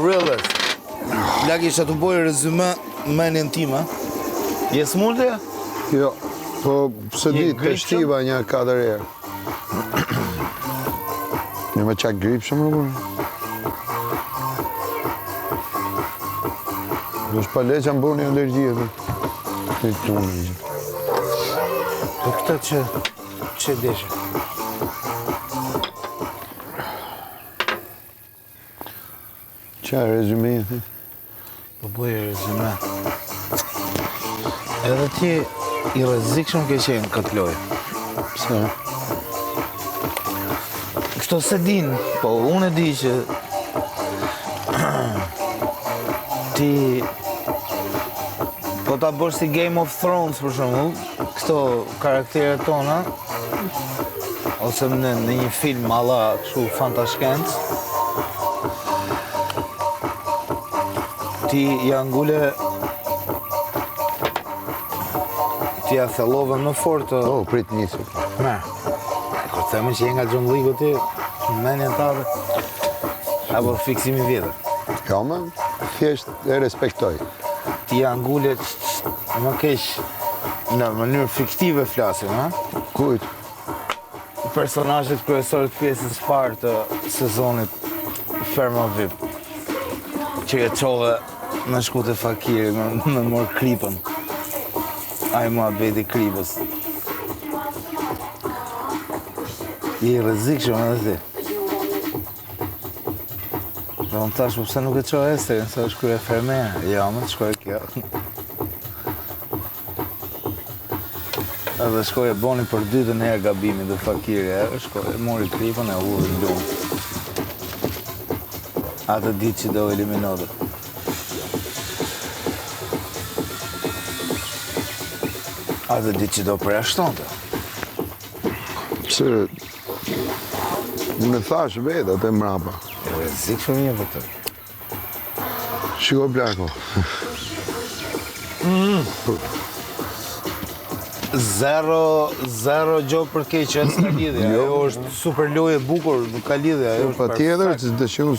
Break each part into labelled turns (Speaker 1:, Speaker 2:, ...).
Speaker 1: realist. Laki isha të bojë rezume menjen time. Je smullte?
Speaker 2: Jo, po së ditë të shtiva një 4 herë. Një me qak gripshëm, do shpale që më bu një allergjie.
Speaker 1: Po këta që deshe?
Speaker 2: Qa rezume?
Speaker 1: Po bëjë rezume. Edhe ti i rrezikshëm ke qenë këtë lojë.
Speaker 2: Pse?
Speaker 1: Kto se din, po unë e di që ti po ta bësh si Game of Thrones për shembull, këto karakteret tona ose në një film alla kështu fantashkencë, ti ja ngule ti ja thellove më fort.
Speaker 2: Oh, prit nisur.
Speaker 1: Me. Kur themi që je nga John Wick ti, menjen tave, apo fiksimi vjetër.
Speaker 2: Ja, më thjesht e respektoj.
Speaker 1: Ti ja ngule më keq në mënyrë fiktive flasim, ha?
Speaker 2: Kujt?
Speaker 1: Personazhet kryesorë të pjesës së parë të sezonit Ferma VIP. Që e çove në shkute fakiri, me mor kripën. Ai mua beti kripës. I rrezikshëm edhe ti. Dhe unë tash, po pse nuk e qohë Esterin, se është krye fermera. Ja, më të shkoj kjo. Edhe shkoj e boni për 2 herë gabimin dhe fakiri, shkoj e mori kripën e hudhë në lumë. Atë ditë që do eliminohet. Atë ditë që do përjashtonte.
Speaker 2: Pse unë thash vetë atë mrapa.
Speaker 1: E rrezikshëm një vëtër.
Speaker 2: Shiko plako.
Speaker 1: Zero gjo për keq, s'ka lidhja. Ajo është super lojë e bukur, nuk ka lidhja.
Speaker 2: Pa tjetër, që të qenë...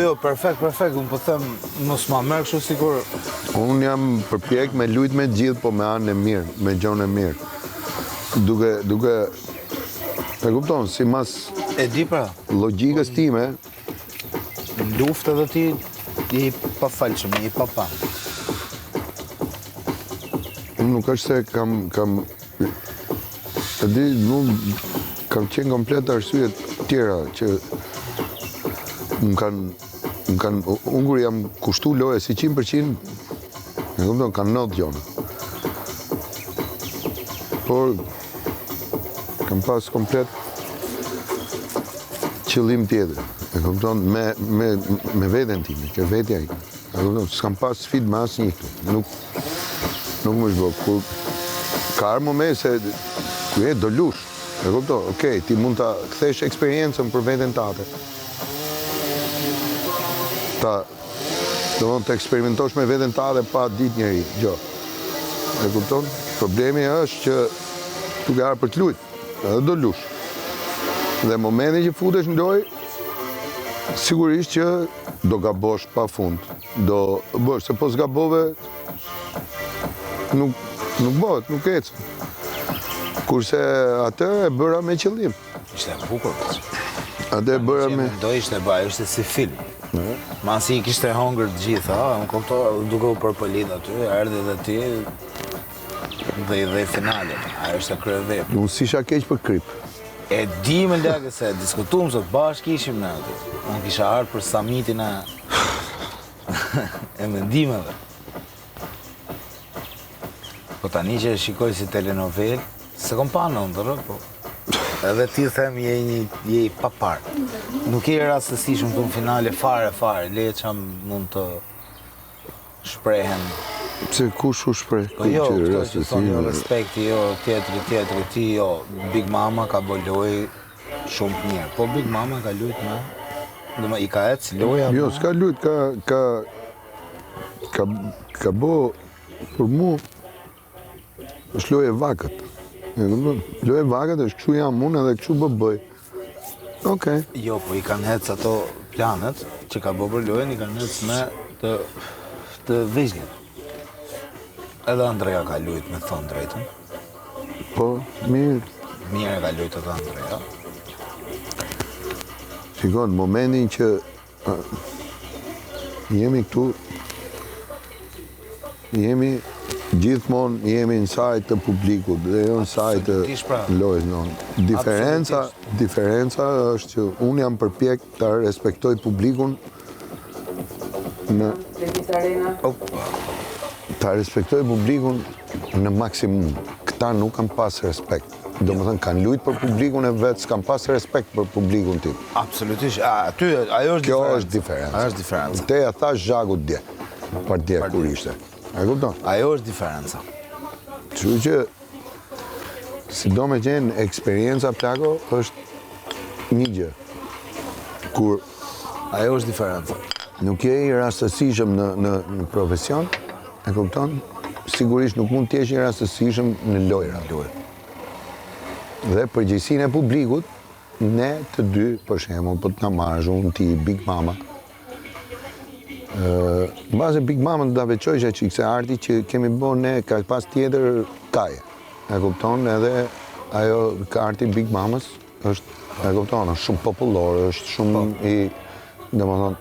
Speaker 1: Jo, perfekt. Unë po them, mos ma merr kështu sikur...
Speaker 2: Unë jam përpjek me lujt me gjithë, po me anë e mirë, me gjonë e mirë. Duke... E kupton, si mas...
Speaker 1: E di pra.
Speaker 2: Logjikës time...
Speaker 1: Luftë edhe ti, i pafalshëm, i papa.
Speaker 2: Nuk është se kam... E di, kam qenë komplet arsye tjera që unë kur jam kushtu loje si 100%, e kupton, kanë 9 gjona. Por kam pas komplet qëllim tjetër. E kupton, me veten time, ke vetja i. E kupton, s'kam pas sfidë me asnjë këtu. Nuk më shbo, kur ka arë moment se ku do lush, e kupto, okej, ti mund të kthesh eksperiencën për veten tate. Të eksperimentosh me veten tate pa dit njëri, gjo. E kupton? Problemi është që tu ka arë për të lujt, edhe do lush. Dhe momentin që futesh në loj, sigurisht që do gabosh pa fund. Do bësh, se po s'gabove, nuk bëhet, nuk ecë. Kurse atë e bëra me qëllim.
Speaker 1: Ishte bukur.
Speaker 2: Atë e bëra me...
Speaker 1: Do ishte ishte si film. Masi i kishte hongër të gjitha, unë kupto duke u përpëlit aty, erdhi dhe ti dhe finale. Ajo ishte kryevepër.
Speaker 2: Unë s'isha keq për krip.
Speaker 1: E di me lagë se diskutuam sot bashkë ishim në aty. Unë kisha ardhur për summitin e mendimeve. Po tani që shikoj si telenovel, se kom pa në ndërë, po edhe ti them je i papar. Nuk e rastësishëm të në finale fare, le që mund të shprehen.
Speaker 2: Pse kush u shpreh?
Speaker 1: Po jo, këto që thonë jo respekti, jo tjetëri, ti jo, Big Mama ka bo loj shumë të mirë. Po Big Mama ka lujt me, dhe i ka ecë loja.
Speaker 2: Jo, s'ka lujt, ka bo për mu, është loje vakët. Loje vakët është këshu jam unë edhe këshu bëj. Okej.
Speaker 1: Jo, po i kanë hecë ato planet që ka bërë për lojën i ka nësë me të veçlit. Edhe Andrea ka lujt me thonë drejtën.
Speaker 2: Po, mirë.
Speaker 1: Mirë ka lujt edhe Andrea.
Speaker 2: Shikon, momentin që jemi këtu, jemi gjithmonë jemi në sajt të publikut dhe jo në sajt të lojës. Diferenca është që unë jam përpjek të respektoj publikun në maksimum. Këta nuk kanë pas respekt. Do më thënë, kanë lujt për publikun e vetë, s'kan pas respekt për publikun tim.
Speaker 1: Absolutisht. Ajo është diferenca.
Speaker 2: Ajo është diferenca. Te ja thash Zhagut dje, për dje kur ishte.
Speaker 1: Ajo është diferenca.
Speaker 2: Kështu që, si do me qenë, eksperienca plako është një gjë. Kur
Speaker 1: ajo është diferenca.
Speaker 2: Nuk je i rastësishëm në profesion, e kupton? Sigurisht nuk mund t'jesh i rastësishëm në lojra. Dhe përgjegjësinë e publikut, ne të dy, për shembull, po t'na marrësh unë ti Big Mama. Në bazë Big Mama do ta veçojë që këse arti që kemi bërë ne ka pas tjetër kaje. E kupton, edhe ajo ka arti Big Mamas është, e kupton, është shumë popullor, është shumë i, domethënë,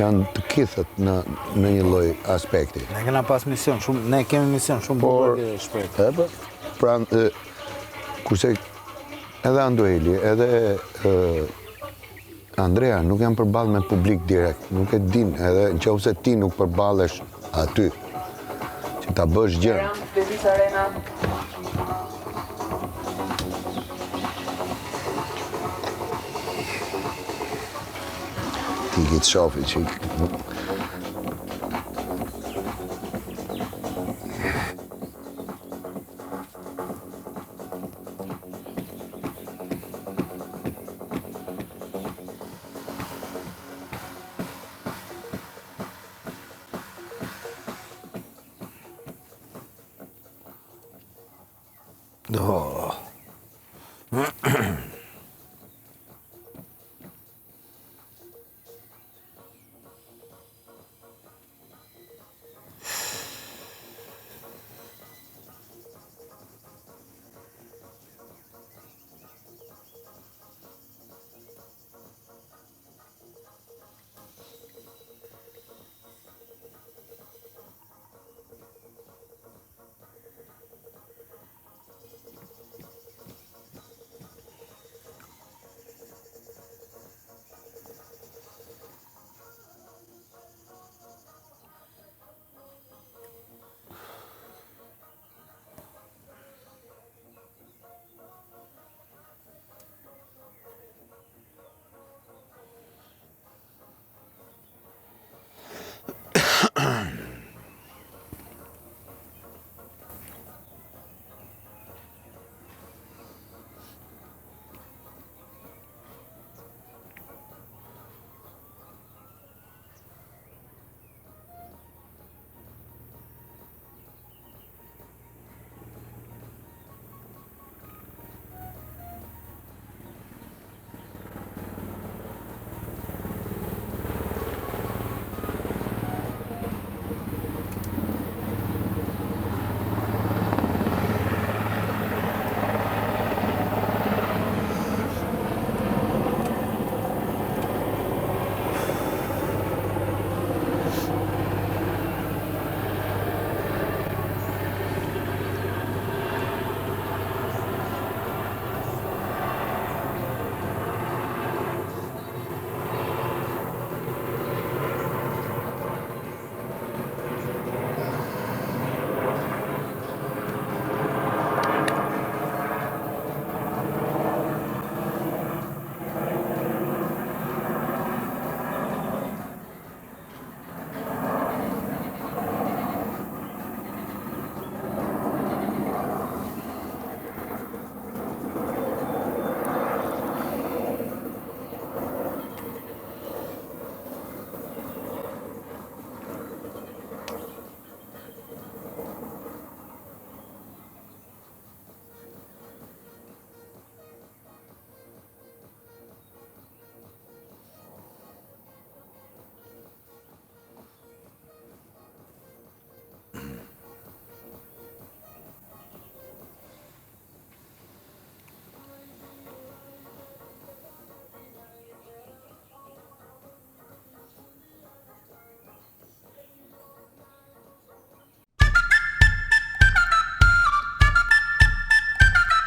Speaker 2: janë të kithët në një lloj aspekti.
Speaker 1: Ne kemi pas mision, ne kemi mision shumë bukur të shprehtë.
Speaker 2: Pra, kurse edhe Andoeli, edhe Andrea nuk janë përballë me publik direkt, nuk e din, edhe nëse ti nuk përballesh aty, që ta bësh gjë. Ti ki të shofi që...